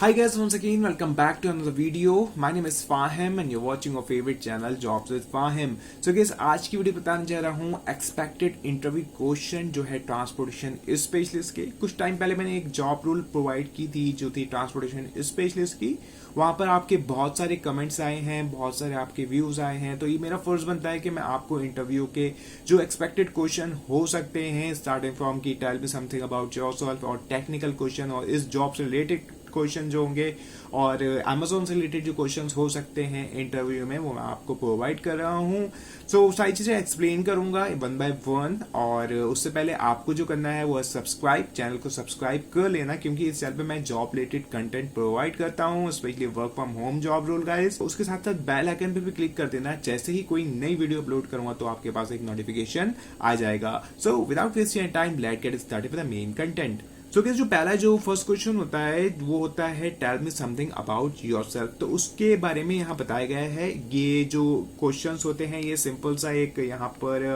Hi guys, once again welcome back to another video. My name is Fahim and you're watching our favorite channel Jobs with Fahim. So guys, आज की video बताने जा रहा हूँ expected interview question जो है transportation specialist के। कुछ टाइम पहले मैंने एक जॉब रोल प्रोवाइड की थी जो थी ट्रांसपोर्टेशन स्पेशलिस्ट की। वहां पर आपके बहुत सारे कमेंट्स आए हैं, बहुत सारे आपके व्यूज आए हैं, तो ये मेरा फर्ज बनता है कि मैं आपको इंटरव्यू के जो एक्सपेक्टेड क्वेश्चन हो सकते हैं स्टार्टिंग फ्रॉम की tell me something about yourself और टेक्निकल क्वेश्चन और इस जॉब से रिलेटेड क्वेश्चन जो होंगे और Amazon से रिलेटेड जो क्वेश्चंस हो सकते हैं इंटरव्यू में वो मैं आपको प्रोवाइड कर रहा हूँ। सो सारी चीजें एक्सप्लेन करूंगा वन बाय वन। और उससे पहले आपको जो करना है वो है सब्सक्राइब, चैनल को सब्सक्राइब कर लेना क्योंकि इस चैनल पे मैं जॉब रिलेटेड कंटेंट प्रोवाइड करता हूँ, specially work from home job role guys. उसके साथ साथ बेल आइकन पे भी क्लिक कर देना, जैसे ही कोई नई वीडियो अपलोड करूंगा तो आपके पास एक नोटिफिकेशन आ जाएगा। So without wasting time let's get started with the main content. So जो पहला जो फर्स्ट क्वेश्चन होता है वो होता है tell me something about yourself. तो उसके बारे में यहाँ बताया गया है। ये जो क्वेश्चंस होते हैं ये सिंपल सा एक यहाँ पर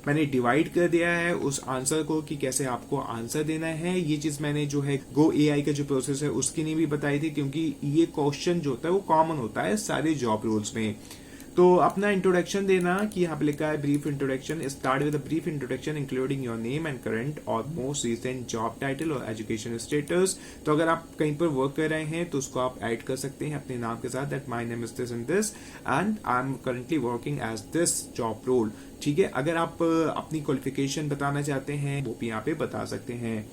मैंने डिवाइड कर दिया है उस आंसर को कि कैसे आपको आंसर देना है। ये चीज मैंने जो है गो एआई का जो प्रोसेस है उसकी नहीं भी बताई थी क्योंकि ये क्वेश्चन जो होता है वो कॉमन होता है सारे जॉब रोल्स में। तो अपना इंट्रोडक्शन देना कि यहाँ पे लिखा है brief introduction, start with a brief introduction including your name and current और मोस्ट रिसेंट जॉब टाइटल और एजुकेशन स्टेटस। तो अगर आप कहीं पर वर्क कर रहे हैं तो उसको आप ऐड कर सकते हैं अपने नाम के साथ, that my name is this and this and I am currently working as this job role. ठीक है, अगर आप अपनी क्वालिफिकेशन बताना चाहते हैं वो भी यहाँ पे बता सकते हैं।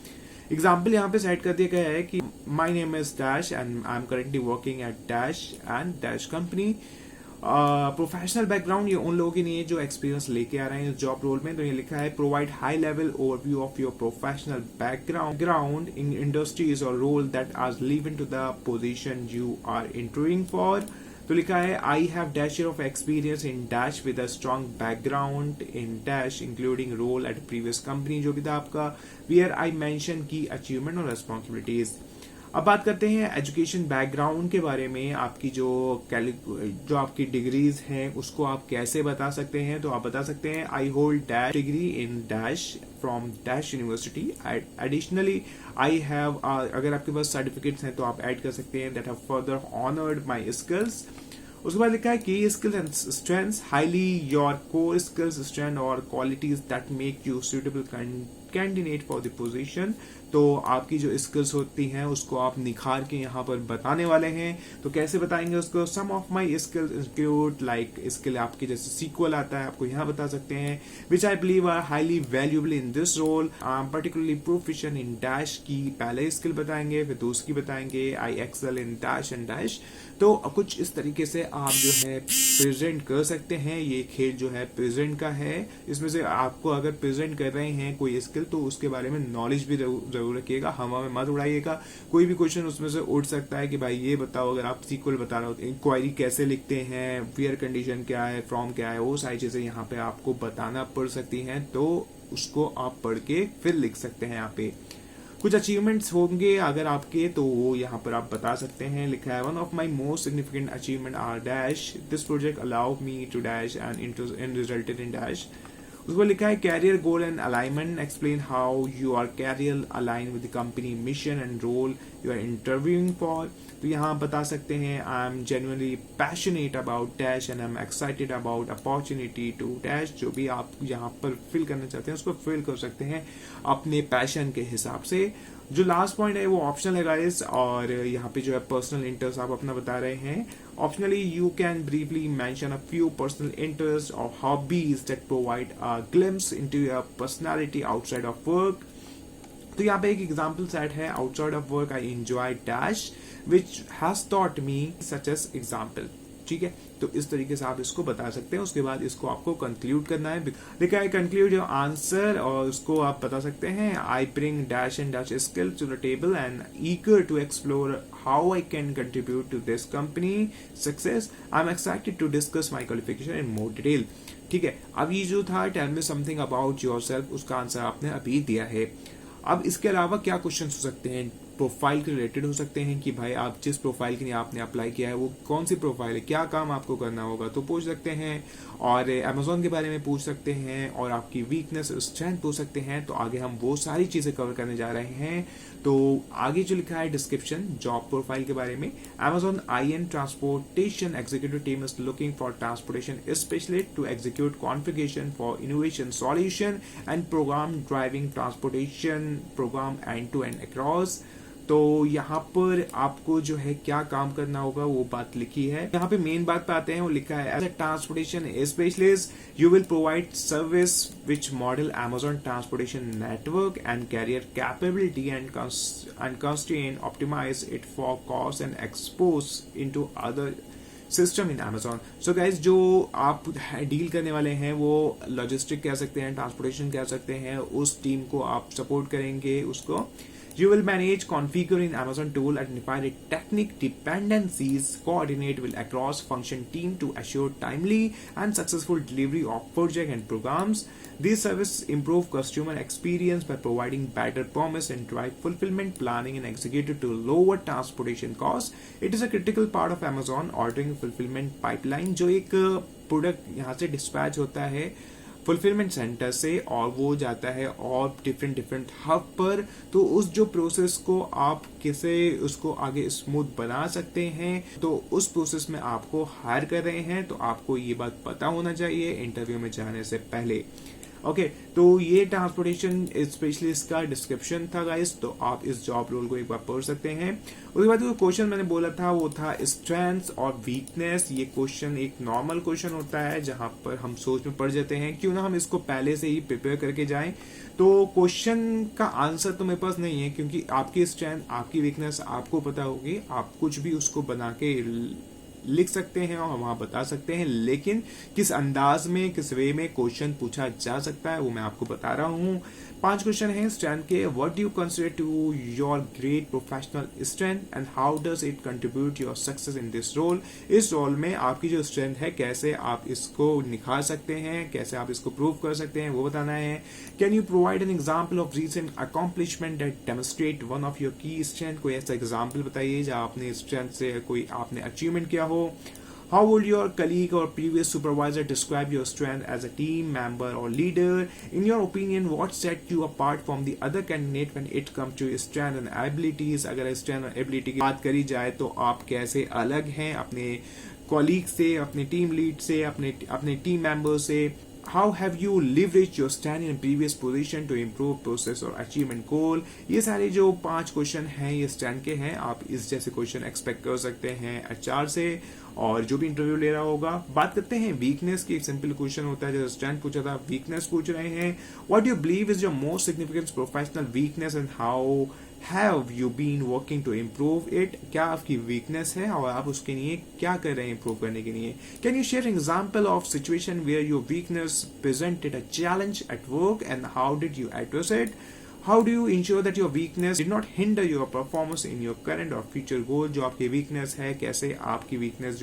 एग्जाम्पल यहाँ पे सेट कर दिया गया है कि my name is dash and I am currently working at dash and dash company. Professional background ये उन लोगों के लिए जो एक्सपीरियंस लेके आ रहे हैं इस जॉब रोल में। तो ये लिखा है provide high level overview of your professional background in industries और role that are relevant to the position you are interviewing for. तो लिखा है I have dash year of experience in dash with a strong background in dash including role at previous company जो भी था आपका, where I mention key achievement और responsibilities. अब बात करते हैं एजुकेशन बैकग्राउंड के बारे में। आपकी जो आपकी डिग्रीज हैं उसको आप कैसे बता सकते हैं। तो आप बता सकते हैं I hold dash degree in dash from dash university. Additionally I have, अगर आपके पास सर्टिफिकेट्स हैं तो आप ऐड कर सकते हैं that have further honored my skills. उसके बाद लिखा है की skills and strengths, highly your core skills strength और qualities that make you suitable candidate for the position. तो आपकी जो स्किल्स होती हैं उसको आप निखार के यहाँ पर बताने वाले हैं। तो कैसे बताएंगे उसको, some of my skills include like skill आपके जैसे सीक्वल आता है आपको यहाँ बता सकते हैं, which I believe are highly valuable in this role. I am particularly proficient in dash की पहले स्किल बताएंगे, फिर दूसरी बताएंगे I excel in dash and dash. तो कुछ इस तरीके से आप जो है प्रेजेंट कर सकते हैं। ये खेल जो है प्रेजेंट का है, इसमें से आपको अगर प्रेजेंट कर रहे हैं कोई स्किल तो उसके बारे में नॉलेज भी जरूर रखिएगा, हवा में मत उड़ाइएगा। कोई भी क्वेश्चन उसमें से उठ सकता है कि भाई ये बताओ, अगर आप सीक्वल बता रहे हो इंक्वायरी कैसे लिखते हैं, वेयर कंडीशन क्या है, फ्रॉम क्या है, वो सारी चीजें यहाँ पे आपको बताना पड़ सकती हैं। तो उसको आप पढ़ के फिर लिख सकते हैं। यहाँ पे कुछ अचीवमेंट्स होंगे अगर आपके तो वो यहाँ पर आप बता सकते हैं। लिखा है one of my most significant achievement are dash, this project allow me to dash and resulted in dash. उसको लिखा है career goal and alignment, explain how you are career align with the company mission and role you are interviewing for. तो यहाँ बता सकते हैं I am genuinely passionate about dash and I am excited about opportunity to dash. जो भी आप यहाँ पर फिल करना चाहते हैं उसको फिल कर सकते हैं अपने पैशन के हिसाब से। जो लास्ट पॉइंट है वो ऑप्शनल है गाइस, और यहाँ पे जो है पर्सनल इंटरेस्ट आप अपना बता रहे हैं। Optionally you can briefly mention a few personal interest और hobbies that provide a glimpse into your personality outside of work. तो यहाँ पे एक एग्जाम्पल सेट है, outside of work I enjoy dash which has taught me such as example. ठीक है, तो इस तरीके से आप इसको बता सकते हैं। उसके बाद इसको आपको कंक्लूड करना है। लिखा है कंक्लूड योर आंसर, और उसको आप बता सकते हैं I bring dash and dash skill to the table and eager to explore how I can contribute to this company success. I am excited to discuss my qualification in more detail. ठीक है, अब ये जो था tell me something about yourself, उसका answer आपने अभी दिया है। अब इसके अलावा क्या क्वेश्चन हो सकते हैं प्रोफाइल के रिलेटेड हो सकते हैं कि भाई आप जिस प्रोफाइल के लिए आपने अप्लाई किया है वो कौन सी प्रोफाइल है, क्या काम आपको करना होगा, तो पूछ सकते हैं। और अमेजोन के बारे में पूछ सकते हैं और आपकी वीकनेस स्ट्रेंथ पूछ सकते हैं। तो आगे हम वो सारी चीजें कवर करने जा रहे हैं। तो आगे जो लिखा है डिस्क्रिप्शन जॉब प्रोफाइल के बारे में, Amazon IN Transportation Executive Team is looking for transportation specialist to execute configuration for innovation solution and program driving transportation program end to end across। तो यहाँ पर आपको जो है क्या काम करना होगा वो बात लिखी है। यहाँ पे मेन बात पे आते हैं, वो लिखा है as a transportation specialist you will provide service which model Amazon transportation network and carrier capability and constrain optimize it for cost and expose into other system in Amazon। So guys जो आप deal करने वाले हैं वो logistic कह सकते हैं, transportation कह सकते हैं, उस टीम को आप सपोर्ट करेंगे उसको। You will manage, configure in Amazon tool, identify the technique dependencies, coordinate with across function team to assure timely and successful delivery of project and programs. These services improve customer experience by providing better promise and drive fulfillment planning and executed to lower transportation costs. It is a critical part of Amazon ordering fulfillment pipeline, जो एक product यहाँ से dispatch होता है fulfilment centre से और वो जाता है और डिफरेंट हब पर। तो उस जो प्रोसेस को आप कैसे उसको आगे स्मूथ बना सकते हैं, तो उस प्रोसेस में आपको हायर कर रहे हैं, तो आपको ये बात पता होना चाहिए इंटरव्यू में जाने से पहले। ओके तो ये ट्रांसपोर्टेशन स्पेशलिस्ट का डिस्क्रिप्शन था गाइस, तो आप इस जॉब रोल को एक बार पढ़ सकते हैं। उसके बाद जो क्वेश्चन मैंने बोला था वो था स्ट्रेंथ्स और वीकनेस। ये क्वेश्चन एक नॉर्मल क्वेश्चन होता है जहां पर हम सोच में पड़ जाते हैं क्यों ना हम इसको पहले से ही प्रिपेयर करके जाएं। तो क्वेश्चन का आंसर तो मेरे पास नहीं है क्योंकि आपकी स्ट्रेंथ आपकी वीकनेस आपको पता होगी, आप कुछ भी उसको बना के लिख सकते हैं और वहां बता सकते हैं, लेकिन किस अंदाज में किस वे में क्वेश्चन पूछा जा सकता है वो मैं आपको बता रहा हूं। 5 क्वेश्चन हैं स्ट्रेंथ के। What do you consider to your great professional strength and how does it contribute your success in this role. इस रोल में आपकी जो स्ट्रेंथ है कैसे आप इसको निखार सकते हैं, कैसे आप इसको प्रूव कर सकते हैं वो बताना है। Can you provide an example of recent accomplishment that demonstrate one of your की स्ट्रेंथ। कोई ऐसा एग्जाम्पल बताइए जहां आपने स्ट्रेंथ से कोई आपने अचीवमेंट किया हो। How would your colleague or previous supervisor describe your strength as a team member or leader? In your opinion, what set you apart from the other candidate when it comes to strength and abilities? अगर strength and ability की बात करी जाए तो आप कैसे अलग हैं अपने कॉलीग से, अपने टीम लीड से, अपने टीम मेंबर से। How have you leveraged your stand in previous position to improve process or achievement goal? ये सारे जो 5 क्वेश्चन हैं ये स्टैंड के हैं। आप इस जैसे क्वेश्चन एक्सपेक्ट कर सकते हैं एचआर से और जो भी इंटरव्यू ले रहा होगा। बात करते हैं वीकनेस की। एक सिंपल क्वेश्चन होता है जैसे स्टैंड पूछा था, वीकनेस पूछ रहे हैं। What you believe is your most significant professional weakness and how have you been working to improve it. क्या आपकी वीकनेस है और आप उसके लिए क्या कर रहे हैं इम्प्रूव करने के लिए। Can you share example of situation where your weakness presented a challenge at work and how did you address it. How do you ensure that your weakness did not hinder your performance in your current or future goal। जो आपकी weakness है कैसे आपकी weakness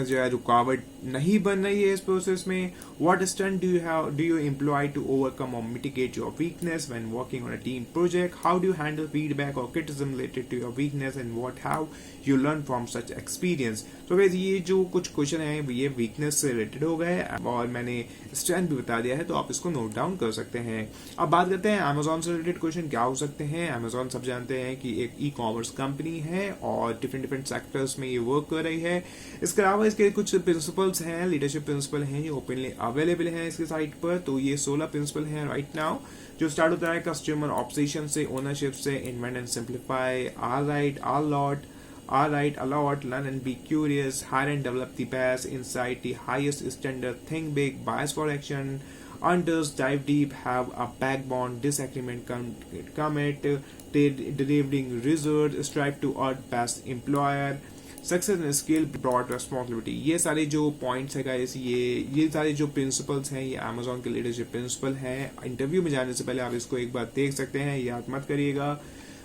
जो है रुकावट नहीं बन रही है इस प्रोसेस में। What stunt do you employ to overcome or mitigate your weakness when working on a team project? How do you handle feedback or criticism related to your weakness and what have you learned from such experience? तो guys ये जो कुछ question है ये weakness से related हो गए और मैंने स्ट्रेंथ भी बता दिया है, तो आप इसको नोट डाउन कर सकते हैं। अब बात करते हैं Amazon से रिलेटेड क्वेश्चन क्या हो सकते हैं। Amazon सब जानते हैं कि एक ई कॉमर्स कंपनी है और डिफरेंट सेक्टर्स में ये वर्क कर रही है। इसके अलावा इसके कुछ प्रिंसिपल्स हैं, लीडरशिप प्रिंसिपल हैं, ये ओपनली अवेलेबल हैं इसके साइट पर। तो ये 16 प्रिंसिपल हैं राइट नाउ, जो स्टार्ट होता है कस्टमर ऑब्सेशन से, ओनरशिप से, invent and simplify, alright, allot, learn and be curious, hire and develop the best, insight the highest standard, think big, bias for action, hunters, dive deep, have a backbone, disagreement, commit, delivering results, strive to earn best employer, success and skill, broad responsibility. ये सारे जो points है guys, ये सारे जो principles हैं ये Amazon के लीडरशिप प्रिंसिपल हैं। इंटरव्यू में जाने से पहले आप इसको एक बार देख सकते हैं, याद मत करिएगा।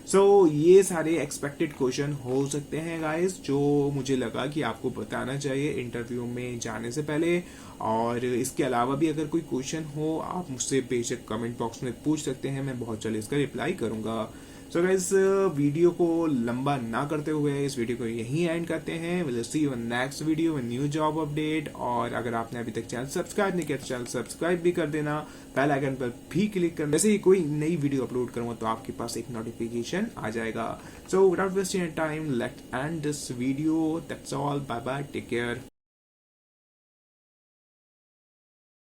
सो ये सारे एक्सपेक्टेड क्वेश्चन हो सकते हैं गाइस, जो मुझे लगा कि आपको बताना चाहिए इंटरव्यू में जाने से पहले। और इसके अलावा भी अगर कोई क्वेश्चन हो आप मुझसे बेशक कमेंट बॉक्स में पूछ सकते हैं, मैं बहुत जल्द इसका रिप्लाई करूंगा। सो गाइस, वीडियो को लंबा ना करते हुए इस वीडियो को यहीं एंड करते हैं। Will see you in next video with new job update. और अगर आपने अभी तक चैनल सब्सक्राइब नहीं किया तो चैनल सब्सक्राइब भी कर देना, बेल आइकन पर भी क्लिक करना, जैसे ही कोई नई वीडियो अपलोड करूंगा तो आपके पास एक नोटिफिकेशन आ जाएगा। So without wasting time, let's end this video. That's all, bye bye, take care.